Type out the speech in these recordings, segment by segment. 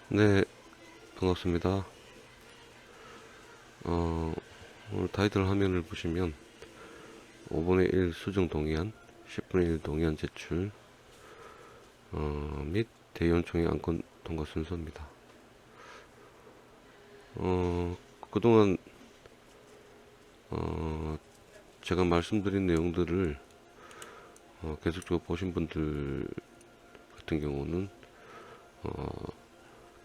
네, 반갑습니다. 오늘 타이틀 화면을 보시면 5분의 1 수정 동의안, 10분의 1 동의안 제출 및 대의원총회 안건 통과 순서입니다. 그동안 제가 말씀드린 내용들을 계속적으로 보신 분들 같은 경우는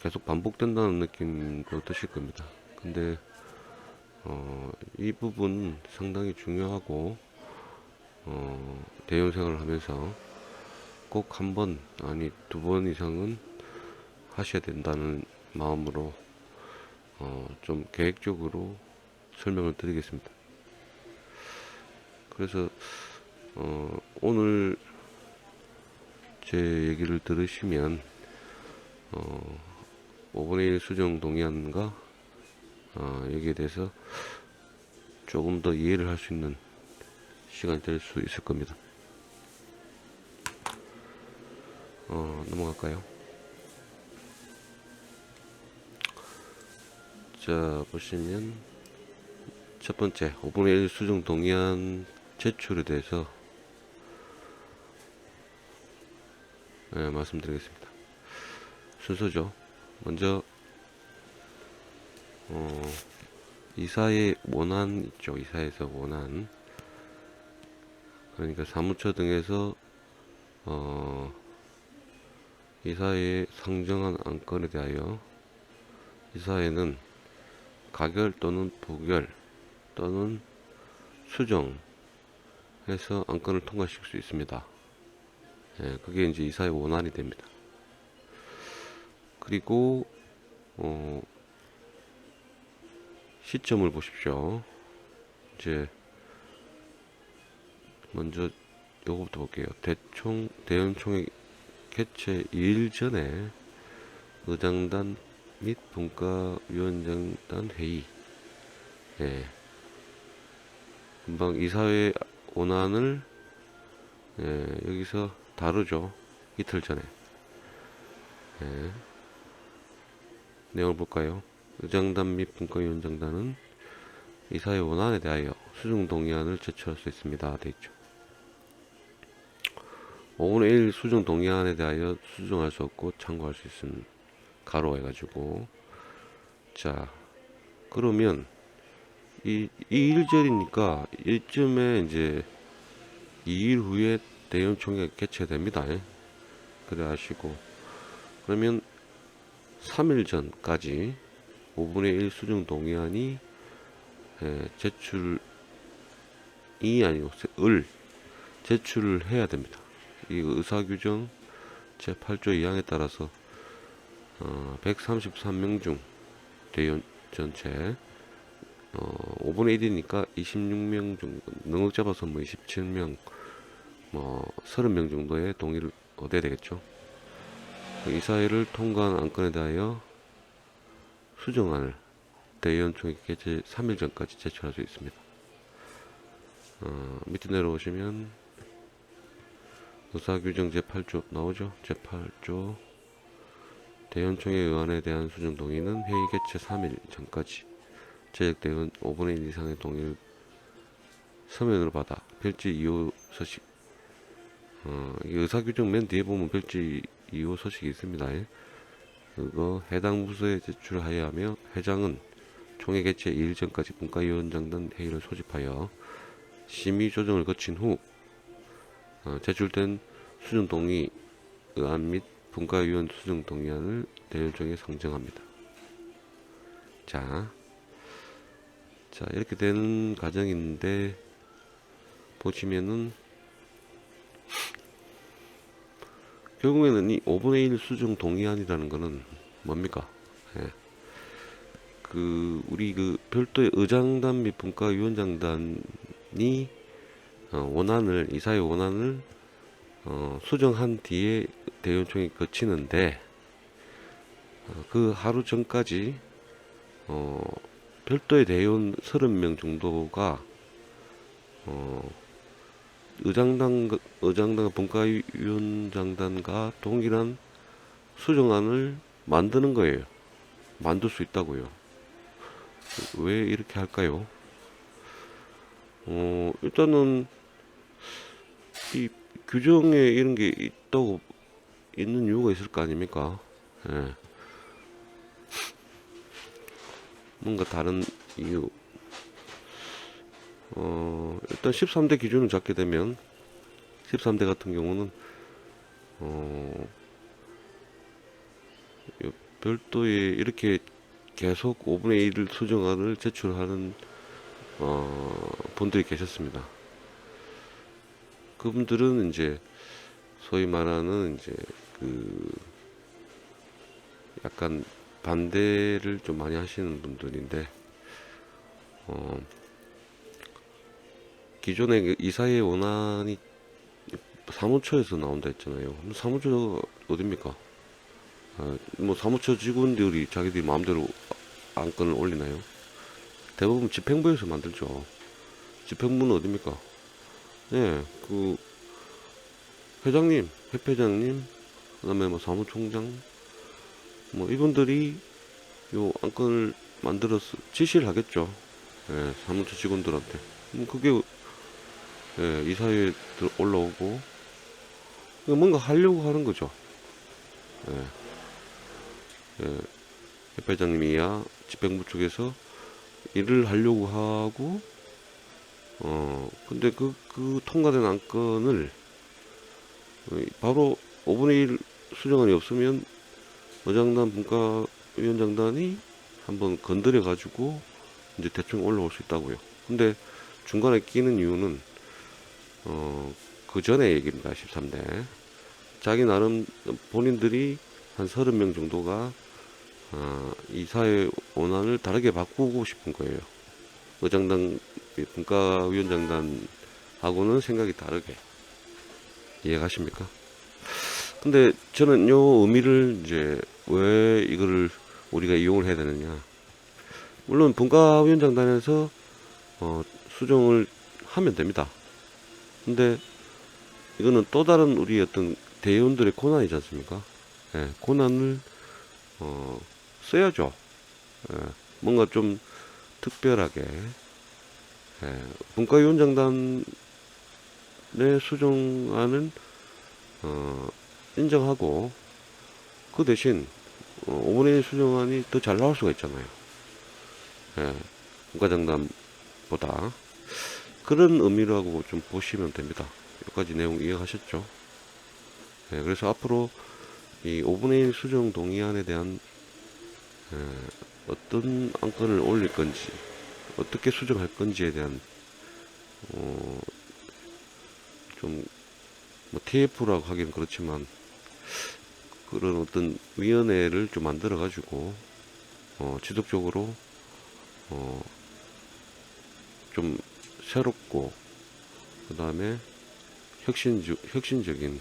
계속 반복된다는 느낌도 드실 겁니다. 근데 이 부분 상당히 중요하고 대의원 생활을 하면서 꼭 한 번 아니 2번 이상은 하셔야 된다는 마음으로 좀 계획적으로 설명을 드리겠습니다. 그래서 오늘 제 얘기를 들으시면 5분의 1 수정 동의안과 여기에 대해서 조금 더 이해를 할 수 있는 시간이 될 수 있을 겁니다. 넘어갈까요? 자, 보시면 첫 번째 5분의 1 수정 동의안 제출에 대해서 말씀드리겠습니다. 순서죠. 먼저 이사의 원안 있죠. 이사에서 원안, 그러니까 사무처 등에서 이사회에 상정한 안건에 대하여 이사회는 가결 또는 부결 또는 수정해서 안건을 통과시킬 수 있습니다. 그게 이제 이사의 원안이 됩니다. 그리고 시점을 보십시오. 이제 먼저 요거부터 볼게요. 대의원총회 개최 2일 전에 의장단 및 분과위원장단 회의, 금방 이사회 원안을 여기서 다루죠. 이틀 전에. 내용을 볼까요? 의장단 및 분과위원장단은 이사회 원안에 대하여 수정 동의안을 제출할 수 있습니다. 돼 있죠. 5분의 1 수정 동의안에 대하여 수정할 수 없고 참고할 수 있음 가로 해가지고, 자, 그러면 이 2일 전이니까 이쯤에 이제 2일 후에 대의원총회가 개최됩니다. 그래 하시고, 그러면 3일 전까지 5분의 1 수정 동의안이 제출이 아니고 제출을 해야 됩니다. 이 의사규정 제8조 2항에 따라서 133명 중 대의원 전체 5분의 1이니까 26명 정도, 넉넉 잡아서 뭐 27명, 뭐 30명 정도의 동의를 얻어야 되겠죠. 이사회를 통과한 안건에 대하여 수정안을 대의원총회 개최 3일 전까지 제출할 수 있습니다. 밑에 내려오시면 의사규정 제8조 나오죠. 제8조 대의원총회 의안에 대한 수정 동의는 회의 개최 3일 전까지 재적대의원 5분의 1 이상의 동의를 서면으로 받아 별지 2호 서식, 의사규정 맨 뒤에 보면 별지 2호 서식이 있습니다. 그거 해당 부서에 제출하여야 하며, 회장은 총회 개최 2일 전까지 분과위원장단 회의를 소집하여 심의 조정을 거친 후 제출된 수정 동의 의안 및 분과위원 수정 동의안을 대의원총회에 상정합니다. 자, 이렇게 되는 과정인데, 보시면은 결국에는 이 5분의 1 수정 동의안이라는 거는 뭡니까? 우리 별도의 의장단 및 분과위원장단이 이사회 원안을 수정한 뒤에 대의원총회 거치는데, 그 하루 전까지 별도의 대의원 30명 정도가 의장단과 분과위원장단과 동일한 수정안을 만드는 거예요. 만들 수 있다고요. 왜 이렇게 할까요? 일단은 이 규정에 이런 게 있다고 있는 이유가 있을 거 아닙니까? 예. 뭔가 다른 이유. 일단 13대 기준을 잡게 되면 13대 같은 경우는 별도의 이렇게 계속 5분의 1 수정안을 제출하는 분들이 계셨습니다. 그분들은 이제 소위 말하는 이제 그 약간 반대를 좀 많이 하시는 분들인데 기존에 그 이사회 원안이 사무처에서 나온다 했잖아요. 사무처 어딥니까? 뭐 사무처 직원들이 자기들이 마음대로 안건을 올리나요? 대부분 집행부에서 만들죠. 집행부는 어딥니까? 예, 그 회장님, 협회장님, 그다음에 뭐 사무총장, 뭐 이분들이 요 안건을 만들어서 지시를 하겠죠. 예, 사무처 직원들한테. 그게 예, 이사회에 올라오고 뭔가 하려고 하는 거죠. 예, 예, 협회장님이야 집행부 쪽에서 일을 하려고 하고 근데 그 통과된 안건을 바로 5분의 1 수정안이 없으면 의장단 분과위원장단이 한번 건드려 가지고 이제 대충 올라올 수 있다고요. 근데 중간에 끼는 이유는 그 전에 얘기입니다. 13대 자기 나름 본인들이 한 30명 정도가 이 사회 원안을 다르게 바꾸고 싶은 거예요. 의장단 분과위원장단하고는 생각이 다르게. 이해가십니까? 근데 저는 요 의미를 이제 왜 이거를 우리가 이용을 해야 되느냐. 물론 분과위원장단에서 수정을 하면 됩니다. 근데 이거는 또 다른 우리 어떤 대의원들의 고난이지 않습니까? 예, 고난을 써야죠. 예, 뭔가 좀 특별하게 분과위원장단의 수정안은 인정하고 그 대신 5분의 1 수정안이 더 잘 나올 수가 있잖아요. 예, 분과장단보다 그런 의미라고 좀 보시면 됩니다. 여기까지 내용 이해하셨죠? 예, 그래서 앞으로 이 5분의 1 수정 동의안에 대한 어떤 안건을 올릴 건지 어떻게 수정할 건지에 대한 좀 뭐 TF라고 하기는 그렇지만 그런 어떤 위원회를 좀 만들어 가지고 지속적으로 좀 새롭고 그 다음에 혁신적인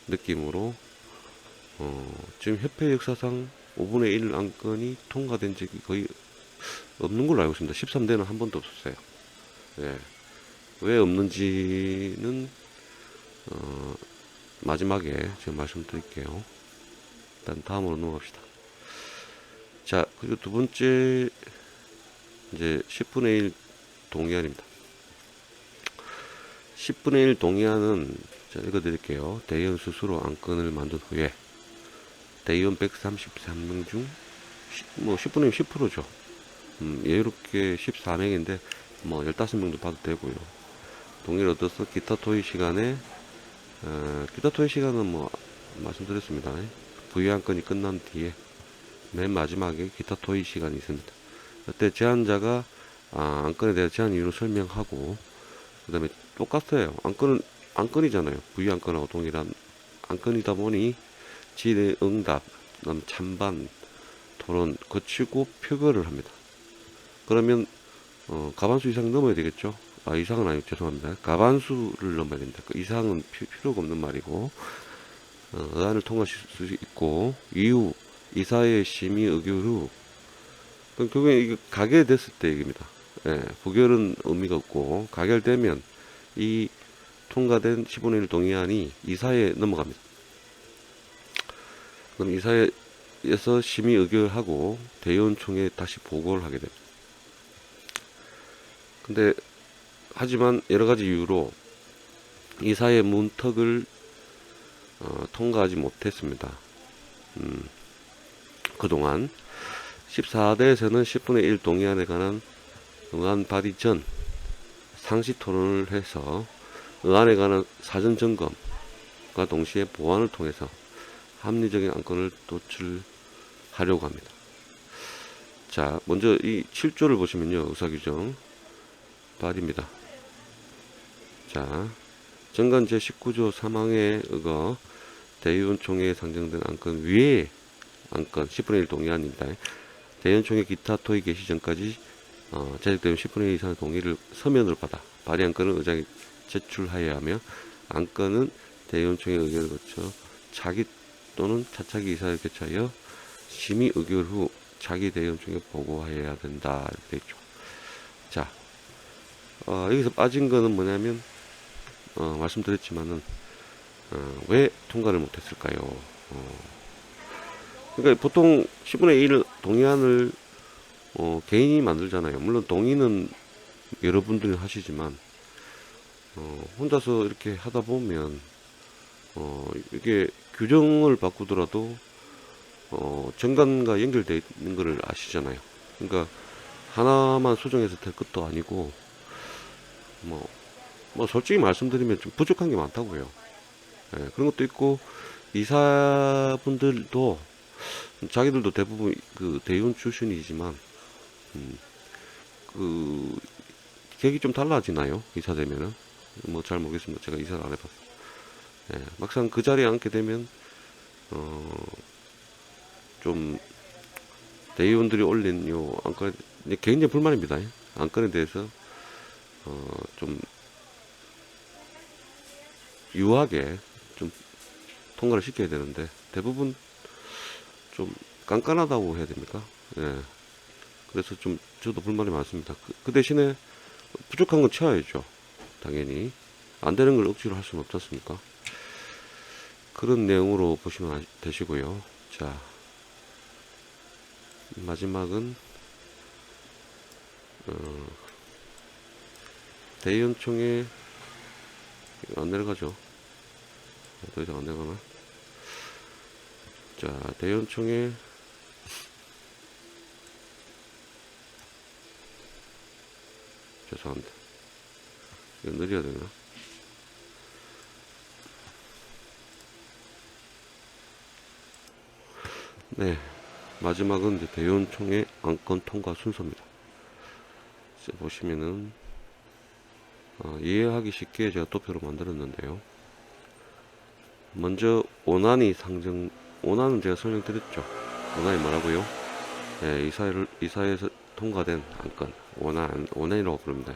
느낌으로 지금 협회 역사상 5분의 1 안건이 통과된 적이 거의 없는 걸로 알고 있습니다. 13대는 한 번도 없었어요. 예. 왜 없는지는 마지막에 제가 말씀드릴게요. 일단 다음으로 넘어갑시다. 자, 그리고 두 번째 이제 10분의 1 동의안입니다. 10분의 1 동의안은 제가 읽어드릴게요. 대의원 스스로 안건을 만든 후에 대의원 133명 중 뭐 10분의 1 10%죠. 여유롭게 14명인데 뭐 15명도 봐도 되고요. 동의를 얻어서 기타 토의 시간에 기타 토의 시간은 뭐 말씀드렸습니다. 부의 안건이 끝난 뒤에 맨 마지막에 기타 토의 시간이 있습니다. 그때 제안자가 안건에 대한 제안 이유를 설명하고 그 다음에 똑같아요. 안건이잖아요. 부의 안건하고 동일한 안건이다 보니 질의 응답, 그다음 찬반, 토론 거치고 표결을 합니다. 그러면 과반수 이상 넘어야 되겠죠. 이상은 아니고 죄송합니다. 과반수를 넘어야 됩니다. 그 이상은 필요가 없는 말이고 의안을 통과할 수 있고 이후 이사회 심의 의결 후 그럼 결국에 이게 가결됐을 때 얘기입니다. 예, 부결은 의미가 없고 가결되면 이 통과된 10분의 1 동의안이 이사회에 넘어갑니다. 그럼 이사회 에서 심의 의결하고 대의원총회에 다시 보고를 하게 됩니다. 근데 하지만 여러 가지 이유로 이사의 문턱을 통과하지 못했습니다. 그동안 14대에서는 10분의 1 동의안에 관한 의안 발의 전 상시 토론을 해서 의안에 관한 사전 점검과 동시에 보완을 통해서 합리적인 안건을 도출하려고 합니다. 자, 먼저 이 7조를 보시면요, 의사규정 발의입니다. 자, 정관 제19조 3항에 의거 대의원총회에 상정된 안건 위에 안건 10분의 1 동의안입니다. 대의원총회 기타 토의 개시 전까지 제적되면 10분의 1 이상의 동의를 서면으로 받아 발의 안건을 의장이 제출하여야 하며 안건은 대의원총회 의결을 거쳐 차기 또는 차차기 이사를 개최하여 심의 의결 후 차기 대의원총회에 보고하여야 된다 이렇게 되어 있죠. 자, 여기서 빠진 거는 뭐냐면 말씀드렸지만은 왜 통과를 못했을까요? 그러니까 보통 10분의 1 동의안을 개인이 만들잖아요. 물론 동의는 여러분들이 하시지만 혼자서 이렇게 하다 보면 이게 규정을 바꾸더라도 정관과 연결되어 있는 것을 아시잖아요. 그러니까 하나만 수정해서 될 것도 아니고 뭐 솔직히 말씀드리면 좀 부족한 게 많다고요. 예, 그런 것도 있고 이사분들도 자기들도 대부분 그 대의원 출신이지만 그 계획이 좀 달라지나요? 이사 되면은 뭐 잘 모르겠습니다. 제가 이사를 안 해봤어요. 예, 막상 그 자리에 앉게 되면 좀 대의원들이 올린 요 안건 개인적인 불만입니다. 안건에 대해서 좀 유하게 좀 통과를 시켜야 되는데 대부분 좀 깐깐하다고 해야 됩니까? 예. 그래서 좀 저도 불만이 많습니다. 그 대신에 부족한 건 채워야죠. 당연히 안 되는 걸 억지로 할 수는 없지 않습니까? 그런 내용으로 보시면 되시고요. 자, 마지막은 대의원총회 안 내려가죠. 더 이상 안 내려가나? 자, 대의원총회 죄송합니다. 이거 느려야 되나? 네, 마지막은 이제 대의원총회 안건 통과 순서입니다. 이제 보시면은 이해하기 쉽게 제가 도표로 만들었는데요. 먼저 원안은 제가 설명드렸죠. 원안이 뭐라고요? 네, 이사에서 통과된 안건 원안이라고 부릅니다.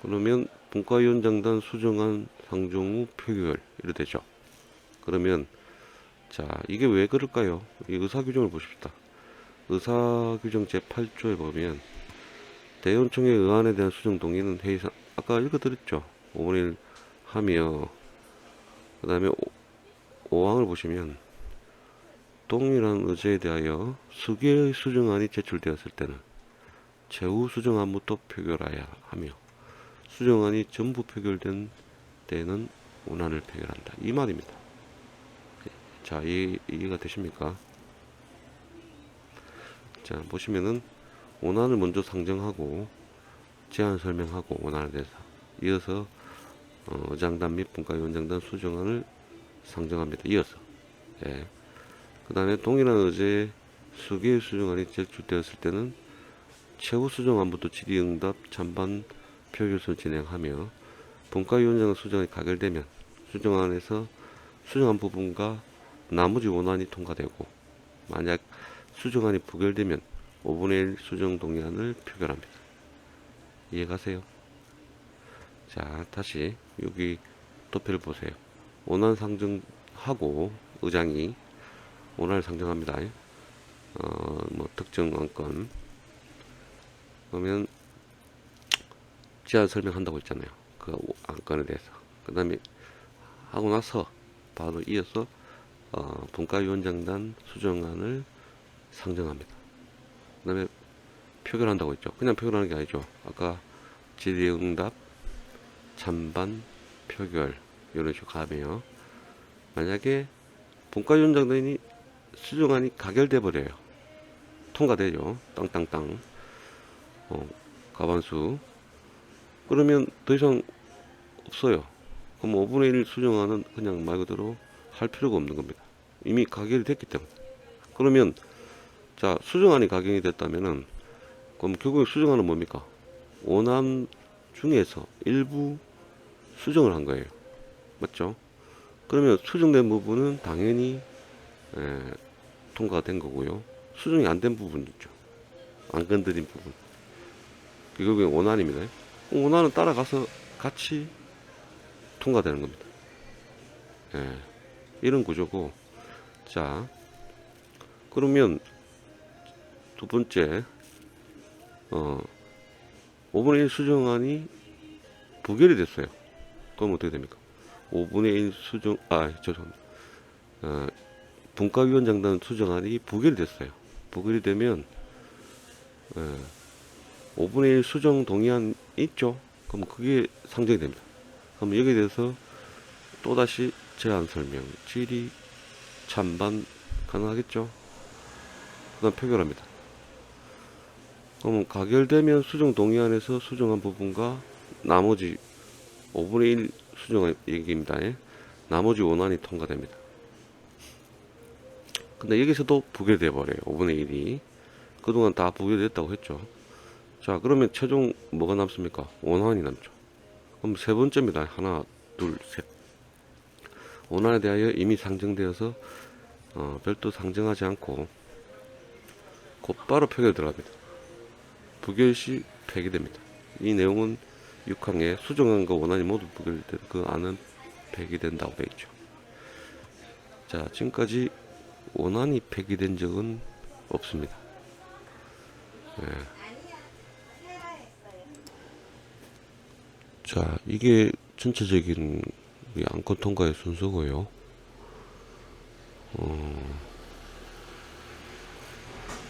그러면 분과위원장단 수정안 상정 후 표결 이래 되죠. 그러면 자, 이게 왜 그럴까요? 이 의사규정을 보십시다. 의사규정 제8조에 보면 대의원총회 의안에 대한 수정 동의는 회의상 아까 읽어드렸죠. 5분의 1 하며 그 다음에 5항을 보시면 동일한 의제에 대하여 수개의 수정안이 제출되었을 때는 최후 수정안부터 표결하여야 하며 수정안이 전부 표결된 때는 원안을 표결한다. 이 말입니다. 자, 이해가 되십니까? 자, 보시면은 원안을 먼저 상정하고 제안 설명하고 원안에 대해서 이어서 의장단 및 분과위원장단 수정안을 상정합니다. 이어서 예. 그 다음에 동일한 의제의 수개의 수정안이 제출되었을 때는 최후 수정안부터 질의응답 찬반 표결을 진행하며 분과위원장 수정이 가결되면 수정안에서 수정안 부분과 나머지 원안이 통과되고 만약 수정안이 부결되면 5분의 1 수정 동의안을 표결합니다. 이해가세요? 자, 다시 여기 도표를 보세요. 원안 상정하고 의장이 원안을 상정합니다. 뭐 특정 안건 그러면 제안 설명한다고 했잖아요. 그 안건에 대해서. 그 다음에 하고 나서 바로 이어서 분과위원장단 수정안을 상정합니다. 그 다음에 표결한다고 했죠. 그냥 표결하는 게 아니죠. 아까 질의응답, 찬반, 표결 이런 식으로 가면 만약에 분과위원장단이 수정안이 가결돼 버려요. 통과되죠. 땅땅땅. 과반수. 그러면 더 이상 없어요. 그럼 5분의 1 수정안은 그냥 말 그대로 할 필요가 없는 겁니다. 이미 가결이 됐기 때문에. 그러면 자, 수정안이 가결이 됐다면은 그럼 결국 수정안은 뭡니까? 원안 중에서 일부 수정을 한 거예요. 맞죠? 그러면 수정된 부분은 당연히 통과가 된 거고요. 수정이 안 된 부분 있죠. 안 건드린 부분. 그게 원안입니다. 원안은 따라가서 같이 통과되는 겁니다. 이런 구조고. 자, 그러면 두 번째, 5분의 1 수정안이 부결이 됐어요. 그럼 어떻게 됩니까? 5분의 1 수정, 죄송합니다. 분과위원장단 수정안이 부결이 됐어요. 부결이 되면, 5분의 1 수정 동의안 있죠? 그럼 그게 상정이 됩니다. 그럼 여기에 대해서 또다시 제안 설명, 질의, 찬반 가능하겠죠? 그 다음 표결합니다. 그럼 가결되면 수정 동의안에서 수정한 부분과 나머지 5분의 1 수정한 얘기입니다. 나머지 원안이 통과됩니다. 근데 여기서도 부결돼 버려요. 5분의 1이. 그동안 다 부결됐다고 했죠. 자, 그러면 최종 뭐가 남습니까? 원안이 남죠. 그럼 세 번째입니다. 하나, 둘, 셋. 원안에 대하여 이미 상정되어서 별도 상정하지 않고 곧바로 표결 들어갑니다. 부결 시 폐기됩니다. 이 내용은 6항에 수정안과 원안이 모두 부결된 그 안은 폐기된다고 되어 있죠. 자, 지금까지 원안이 폐기된 적은 없습니다. 자, 이게 전체적인 안건 통과의 순서고요.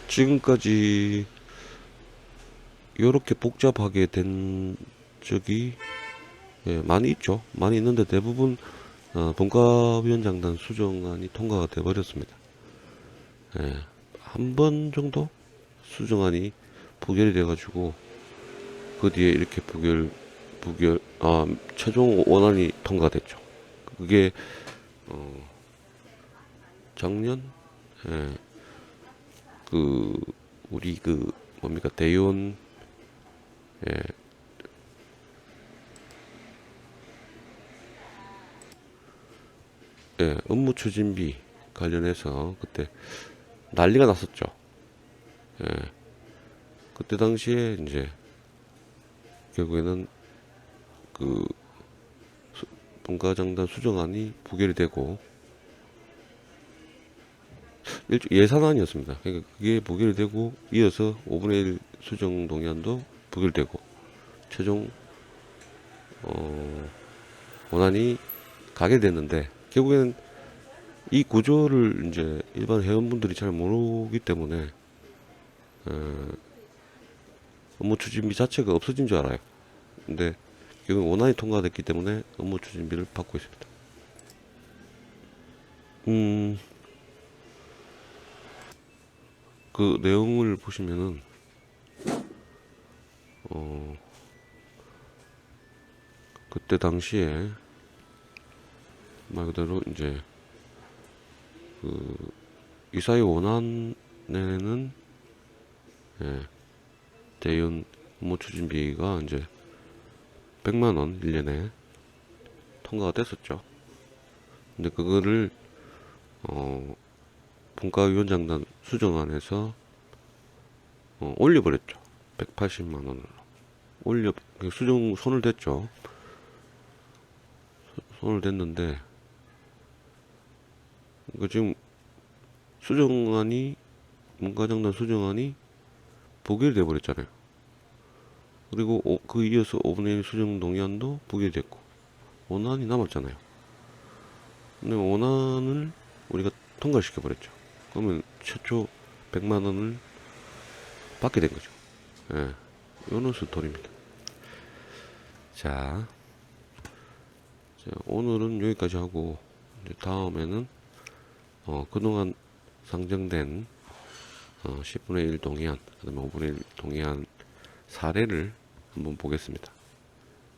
지금까지 이렇게 복잡하게 된 적이 많이 있죠. 많이 있는데 대부분 분과위원장단 수정안이 통과가 돼 버렸습니다. 한 번 정도 수정안이 부결이 돼가지고 그 뒤에 이렇게 최종 원안이 통과됐죠. 그게 작년 우리 뭡니까 대의원 업무 추진비 관련해서 그때 난리가 났었죠. 그때 당시에 이제 결국에는 분과장단 수정안이 부결이 되고 예산안이었습니다. 그러니까 그게 부결이 되고 이어서 5분의 1 수정 동의안도 부결되고 최종 원안이 가게 됐는데 결국에는 이 구조를 이제 일반 회원분들이 잘 모르기 때문에 업무 추진비 자체가 없어진 줄 알아요. 근데 결국 원안이 통과됐기 때문에 업무 추진비를 받고 있습니다. 그 내용을 보시면은 그때 당시에 말 그대로 이제 이사회 원안에는 대의원 업무 추진비가 이제 100만원 1년에 통과가 됐었죠. 근데 그거를 분과위원장단 수정안에서 올려버렸죠. 180만원으로 수정 손을 댔죠. 손을 댔는데 지금 분과장단 수정안이 부결이 돼버렸잖아요. 그리고 그 이어서 5분의 1 수정 동의안도 부결됐고 원안이 남았잖아요. 근데 원안을 우리가 통과를 시켜버렸죠. 그러면 최초 100만 원을 받게 된 거죠. 예, 요런 스토리입니다. 자, 오늘은 여기까지 하고 이제 다음에는 그동안 상정된 10분의 1 동의안, 그다음에 5분의 1 동의안 사례를 한번 보겠습니다.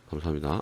감사합니다.